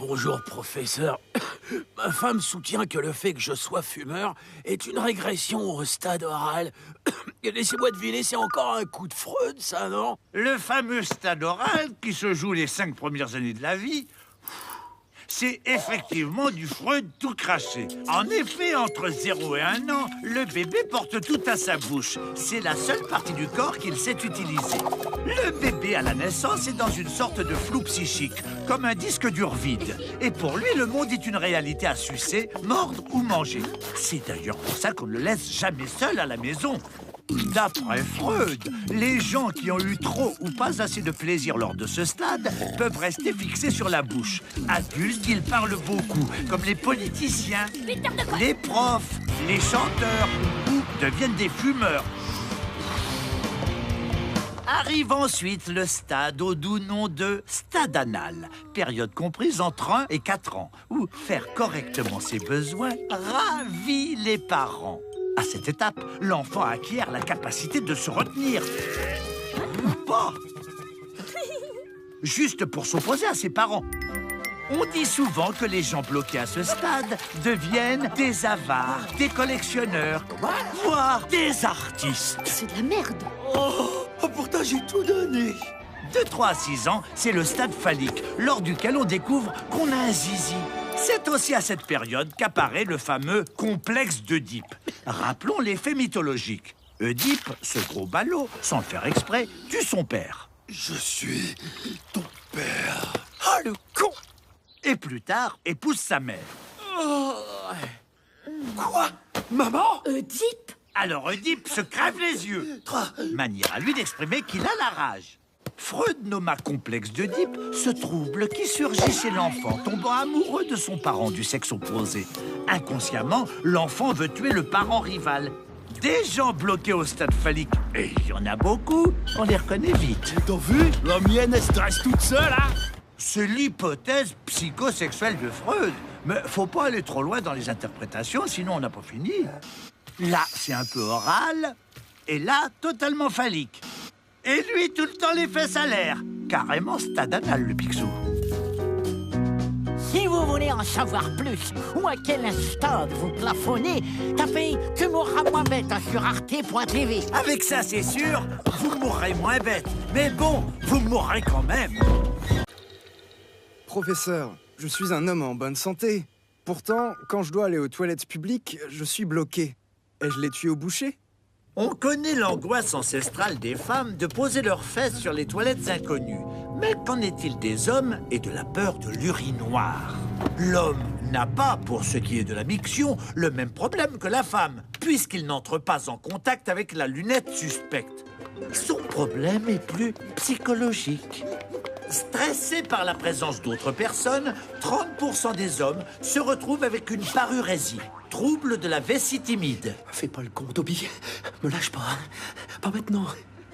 Bonjour, professeur. Ma femme soutient que le fait que je sois fumeur est une régression au stade oral. Et laissez-moi deviner, c'est encore un coup de Freud, ça, non? Le fameux stade oral qui se joue les 5 premières années de la vie, c'est effectivement du Freud tout craché. En effet, entre 0 et 1 an, le bébé porte tout à sa bouche. C'est la seule partie du corps qu'il sait utiliser. Le bébé à la naissance est dans une sorte de flou psychique, comme un disque dur vide. Et pour lui, le monde est une réalité à sucer, mordre ou manger. C'est d'ailleurs pour ça qu'on ne le laisse jamais seul à la maison. D'après Freud, les gens qui ont eu trop ou pas assez de plaisir lors de ce stade peuvent rester fixés sur la bouche. Adultes, ils parlent beaucoup, comme les politiciens, les profs, les chanteurs, ou deviennent des fumeurs. Arrive ensuite le stade au doux nom de stade anal, période comprise entre 1 et 4 ans, où faire correctement ses besoins ravit les parents. À cette étape, l'enfant acquiert la capacité de se retenir. Ou pas. Juste pour s'opposer à ses parents. On dit souvent que les gens bloqués à ce stade deviennent des avares, des collectionneurs, voire des artistes. C'est de la merde. Oh, pourtant j'ai tout donné. De 3 à 6 ans, c'est le stade phallique, lors duquel on découvre qu'on a un zizi. C'est aussi à cette période qu'apparaît le fameux complexe d'Œdipe. Rappelons les faits mythologiques. Oedipe, ce gros ballot, sans le faire exprès, tue son père. Je suis ton père. Ah, le con! Et plus tard, épouse sa mère. Oh. Quoi? Maman? Oedipe? Alors Oedipe se crève les yeux. Manière à lui d'exprimer qu'il a la rage. Freud nomma complexe d'Oedipe ce trouble qui surgit chez l'enfant, tombant amoureux de son parent du sexe opposé. Inconsciemment, l'enfant veut tuer le parent rival. Des gens bloqués au stade phallique, et il y en a beaucoup, on les reconnaît vite. T'as vu? La mienne, elle se dresse toute seule, hein? C'est l'hypothèse psychosexuelle de Freud. Mais faut pas aller trop loin dans les interprétations, sinon on n'a pas fini. Là, c'est un peu oral, et là, totalement phallique. Et lui, tout le temps, les fesses à l'air. Carrément stade anal, le Picsou. Si vous voulez en savoir plus, ou à quel stade vous plafonnez, tapez « Tu mourras moins bête » sur arte.tv. Avec ça, c'est sûr, vous mourrez moins bête. Mais bon, vous mourrez quand même. Professeur, je suis un homme en bonne santé. Pourtant, quand je dois aller aux toilettes publiques, je suis bloqué. Ai-je les tués au boucher? On connaît l'angoisse ancestrale des femmes de poser leurs fesses sur les toilettes inconnues. Mais qu'en est-il des hommes et de la peur de l'urinoir? L'homme n'a pas, pour ce qui est de la miction, le même problème que la femme, puisqu'il n'entre pas en contact avec la lunette suspecte. Son problème est plus psychologique. Stressés par la présence d'autres personnes, 30% des hommes se retrouvent avec une parurésie, trouble de la vessie timide. Fais pas le con, Toby. Me lâche pas. Pas maintenant.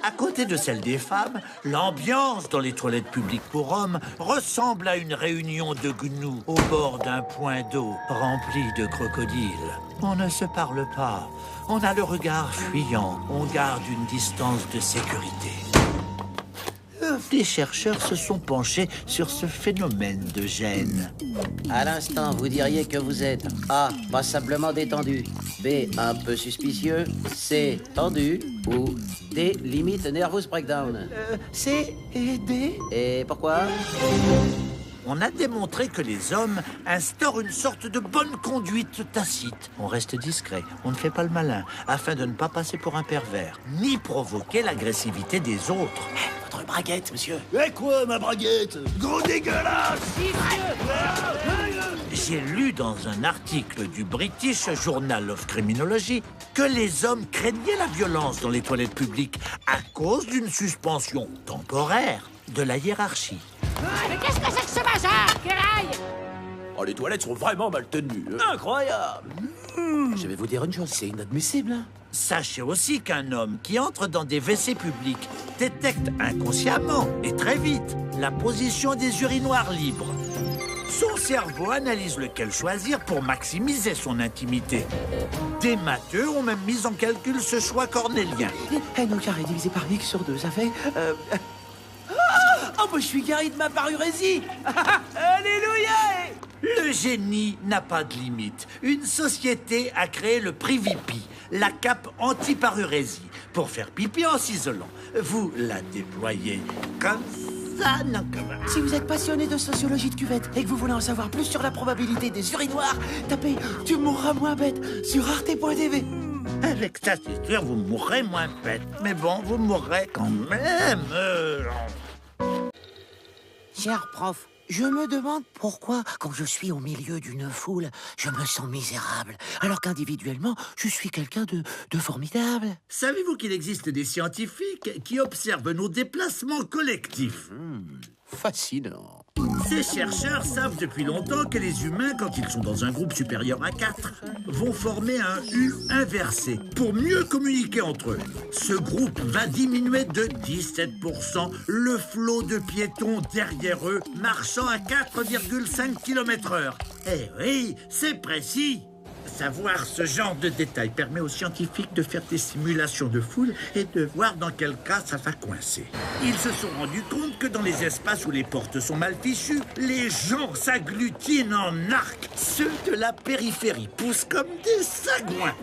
À côté de celle des femmes, l'ambiance dans les toilettes publiques pour hommes ressemble à une réunion de gnous au bord d'un point d'eau rempli de crocodiles. On ne se parle pas, on a le regard fuyant, on garde une distance de sécurité. Des chercheurs se sont penchés sur ce phénomène de gêne. À l'instant, vous diriez que vous êtes A. Passablement détendu, B. Un peu suspicieux, C. Tendu ou D. Limite nervous breakdown. C et D. Et pourquoi? On a démontré que les hommes instaurent une sorte de bonne conduite tacite. On reste discret, on ne fait pas le malin, afin de ne pas passer pour un pervers, ni provoquer l'agressivité des autres. Votre braguette, monsieur. Eh quoi, ma braguette? Gros dégueulasse! J'ai lu dans un article du British Journal of Criminology que les hommes craignaient la violence dans les toilettes publiques à cause d'une suspension temporaire de la hiérarchie. Mais qu'est-ce que c'est que ce bazar, Keraï? Oh, les toilettes sont vraiment mal tenues. Incroyable! Je vais vous dire une chose, c'est inadmissible. Hein? Sachez aussi qu'un homme qui entre dans des WC publics détecte inconsciemment et très vite la position des urinoirs libres. Son cerveau analyse lequel choisir pour maximiser son intimité. Des matheux ont même mis en calcul ce choix cornélien. N au carré divisé par x sur 2, ça fait... Oh, bah, je suis guéri de ma parurésie. Alléluia! génie n'a pas de limite. Une société a créé le Privipi, la cape anti-parurésie, pour faire pipi en s'isolant. Vous la déployez comme ça, non comme... Si vous êtes passionné de sociologie de cuvette et que vous voulez en savoir plus sur la probabilité des urinoirs, tapez « Tu mourras moins bête » sur arte.tv. Avec ça, c'est sûr, vous mourrez moins bête. Mais bon, vous mourrez quand même. Cher prof, je me demande pourquoi, quand je suis au milieu d'une foule, je me sens misérable, alors qu'individuellement, je suis quelqu'un de formidable. Savez-vous qu'il existe des scientifiques qui observent nos déplacements collectifs? Fascinant. Ces chercheurs savent depuis longtemps que les humains, quand ils sont dans un groupe supérieur à 4, vont former un U inversé pour mieux communiquer entre eux. Ce groupe va diminuer de 17% le flot de piétons derrière eux, marchant à 4,5 km/h. Eh oui, c'est précis! Savoir ce genre de détails permet aux scientifiques de faire des simulations de foule et de voir dans quel cas ça va coincer. Ils se sont rendus compte que dans les espaces où les portes sont mal fichues, les gens s'agglutinent en arc. Ceux de la périphérie poussent comme des sagouins,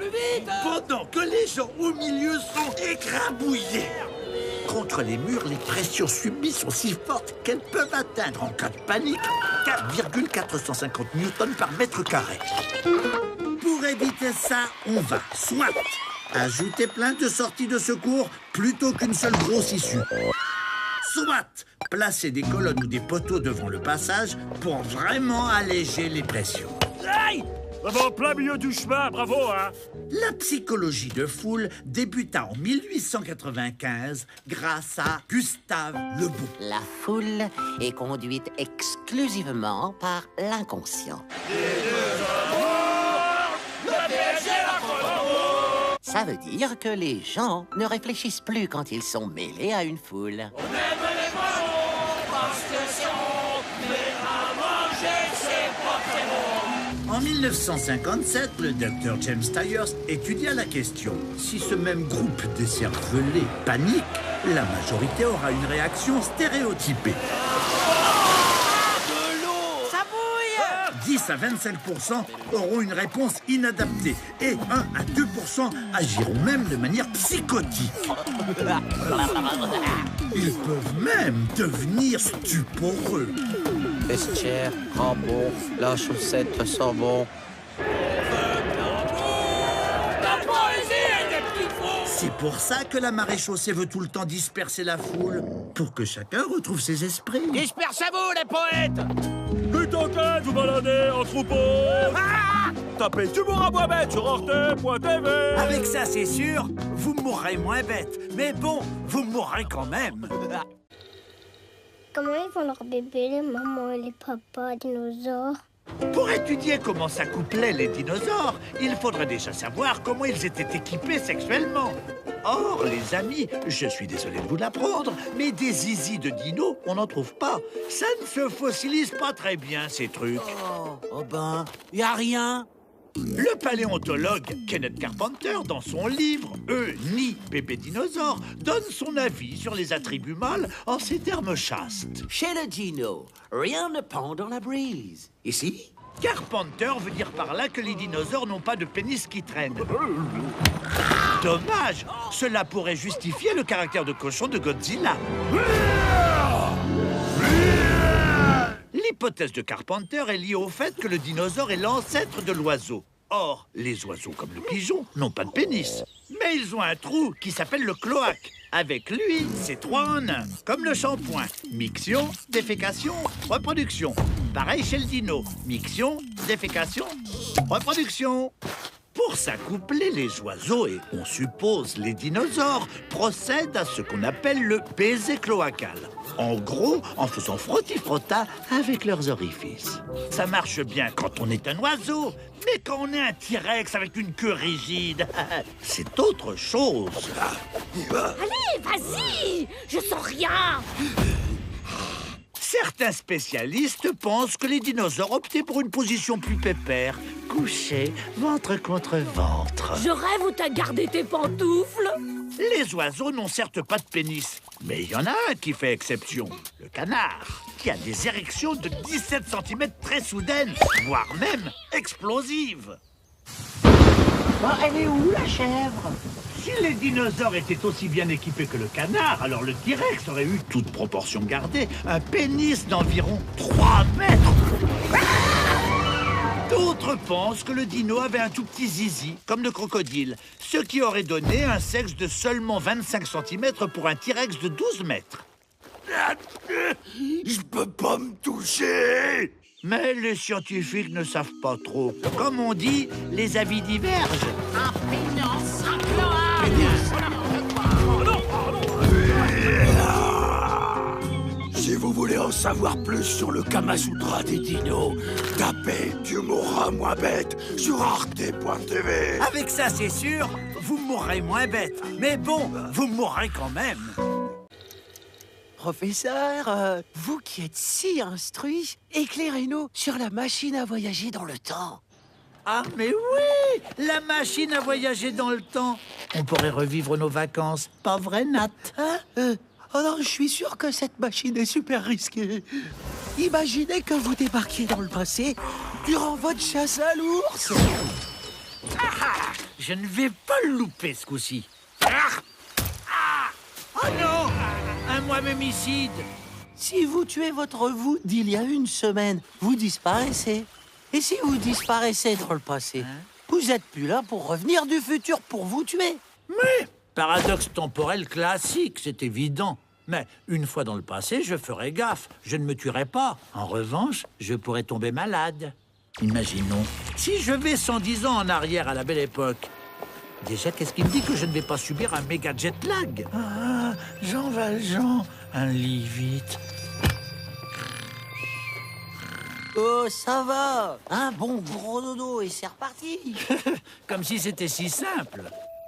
pendant que les gens au milieu sont écrabouillés. Contre les murs, les pressions subies sont si fortes qu'elles peuvent atteindre en cas de panique 4,450 newtons par mètre carré. Pour éviter ça, on va soit ajouter plein de sorties de secours plutôt qu'une seule grosse issue, soit placer des colonnes ou des poteaux devant le passage pour vraiment alléger les pressions. Aïe! En plein milieu du chemin, bravo, hein! La psychologie de foule débuta en 1895 grâce à Gustave Le Bon. La foule est conduite exclusivement par l'inconscient. Ça veut dire que les gens ne réfléchissent plus quand ils sont mêlés à une foule. En 1957, le docteur James Tyers étudia la question. Si ce même groupe d'écervelés panique, la majorité aura une réaction stéréotypée. 10 à 25% auront une réponse inadaptée et 1 à 2% agiront même de manière psychotique. Ils peuvent même devenir stuporeux. Vestiaire, crampon, la chaussette sent bon. C'est pour ça que la maréchaussée veut tout le temps disperser la foule, pour que chacun retrouve ses esprits. Dispersez-vous, les poètes! Plutôt que de vous balader en troupeau! Tapez « Tu mourras moins bête » sur arte.tv. Avec ça, c'est sûr, vous mourrez moins bête. Mais bon, vous mourrez quand même. Comment ils font leur bébé, les mamans et les papas dinosaures? Pour étudier comment s'accouplaient les dinosaures, il faudrait déjà savoir comment ils étaient équipés sexuellement. Or, les amis, je suis désolé de vous l'apprendre, mais des zizis de dinos, on n'en trouve pas. Ça ne se fossilise pas très bien, ces trucs. Oh ben, y a rien. Le paléontologue Kenneth Carpenter, dans son livre « Eux ni bébé dinosaure », donne son avis sur les attributs mâles en ces termes chastes. Chez le dino, rien ne pend dans la brise. Ici, Carpenter veut dire par là que les dinosaures n'ont pas de pénis qui traîne. Dommage, cela pourrait justifier le caractère de cochon de Godzilla. L'hypothèse de Carpenter est liée au fait que le dinosaure est l'ancêtre de l'oiseau. Or, les oiseaux comme le pigeon n'ont pas de pénis. Mais ils ont un trou qui s'appelle le cloaque. Avec lui, c'est 3 en 1, comme le shampoing. Miction, défécation, reproduction. Pareil chez le dino. Miction, défécation, reproduction. Pour s'accoupler, les oiseaux, et on suppose les dinosaures, procèdent à ce qu'on appelle le baiser cloacal. En gros, en faisant frotti-frotta avec leurs orifices. Ça marche bien quand on est un oiseau, mais quand on est un T-Rex avec une queue rigide, c'est autre chose. Allez, vas-y! Je sens rien! Certains spécialistes pensent que les dinosaures optaient pour une position plus pépère. Couchés, ventre contre ventre. Je rêve où t'as gardé tes pantoufles. Les oiseaux n'ont certes pas de pénis, mais il y en a un qui fait exception. Le canard, qui a des érections de 17 cm très soudaines, voire même explosives. Elle est où, la chèvre? Si les dinosaures étaient aussi bien équipés que le canard, alors le T-Rex aurait eu, toute proportion gardée, un pénis d'environ 3 mètres. D'autres pensent que le dino avait un tout petit zizi, comme le crocodile, ce qui aurait donné un sexe de seulement 25 cm pour un T-Rex de 12 mètres. Je peux pas me toucher. Mais les scientifiques ne savent pas trop. Comme on dit, les avis divergent. Si vous voulez en savoir plus sur le Kama Sutra des dinos, tapez « Tu mourras moins bête » sur arte.tv. Avec ça, c'est sûr, vous mourrez moins bête. Mais bon, vous mourrez quand même. Professeur, vous qui êtes si instruit, éclairez-nous sur la machine à voyager dans le temps. Ah, mais oui, la machine à voyager dans le temps. On pourrait revivre nos vacances, pas vrai, Nat? Oh non, je suis sûr que cette machine est super risquée. Imaginez que vous débarquiez dans le passé durant votre chasse à l'ours. Je ne vais pas le louper ce coup-ci. Oh non, un moi-même-icide. Si vous tuez votre vous d'il y a une semaine, vous disparaissez. Et si vous disparaissez dans le passé, vous n'êtes plus là pour revenir du futur pour vous tuer. Mais paradoxe temporel classique, c'est évident. Mais une fois dans le passé, je ferai gaffe. Je ne me tuerai pas. En revanche, je pourrais tomber malade. Imaginons, si je vais 110 ans en arrière à la belle époque. Déjà, qu'est-ce qui me dit que je ne vais pas subir un méga jet lag? Ah, Jean Valjean, un lit vite. Oh, ça va. Un bon gros dodo et c'est reparti. Comme si c'était si simple.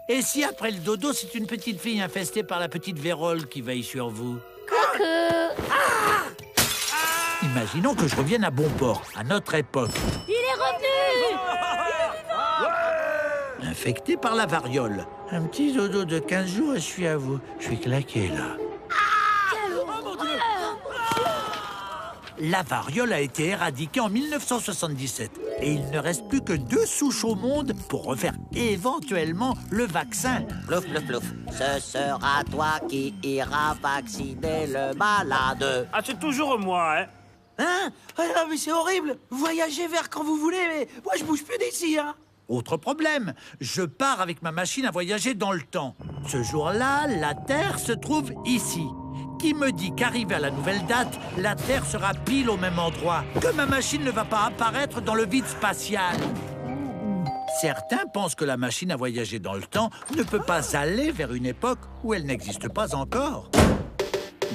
Et si après le dodo, c'est une petite fille infestée par la petite vérole qui veille sur vous? Coucou. Imaginons que je revienne à bon port, à notre époque. Il est revenu. Infecté par la variole. Un petit dodo de 15 jours et je suis à vous. Je suis claqué, là. La variole a été éradiquée en 1977 et il ne reste plus que 2 souches au monde pour refaire éventuellement le vaccin. Plouf, plouf, plouf. Ce sera toi qui iras vacciner le malade. Ah, c'est toujours moi, hein. Hein? Ah non, mais c'est horrible. Voyagez vers quand vous voulez, mais moi je bouge plus d'ici, hein. Autre problème, je pars avec ma machine à voyager dans le temps. Ce jour-là, la Terre se trouve ici. Qui me dit qu'arrivé à la nouvelle date, la Terre sera pile au même endroit, que ma machine ne va pas apparaître dans le vide spatial? Certains pensent que la machine à voyager dans le temps ne peut pas aller vers une époque où elle n'existe pas encore.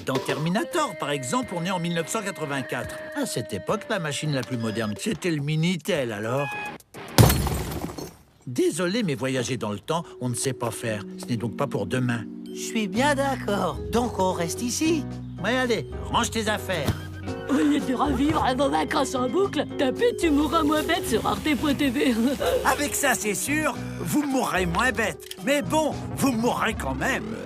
Dans Terminator, par exemple, on est en 1984. À cette époque, la machine la plus moderne, c'était le Minitel, alors. Désolé, mais voyager dans le temps, on ne sait pas faire. Ce n'est donc pas pour demain. Je suis bien d'accord. Donc on reste ici. Ouais, allez, range tes affaires. Au lieu de revivre vos vacances en boucle, tapez Tu mourras moins bête sur arte.tv. Avec ça, c'est sûr, vous mourrez moins bête. Mais bon, vous mourrez quand même.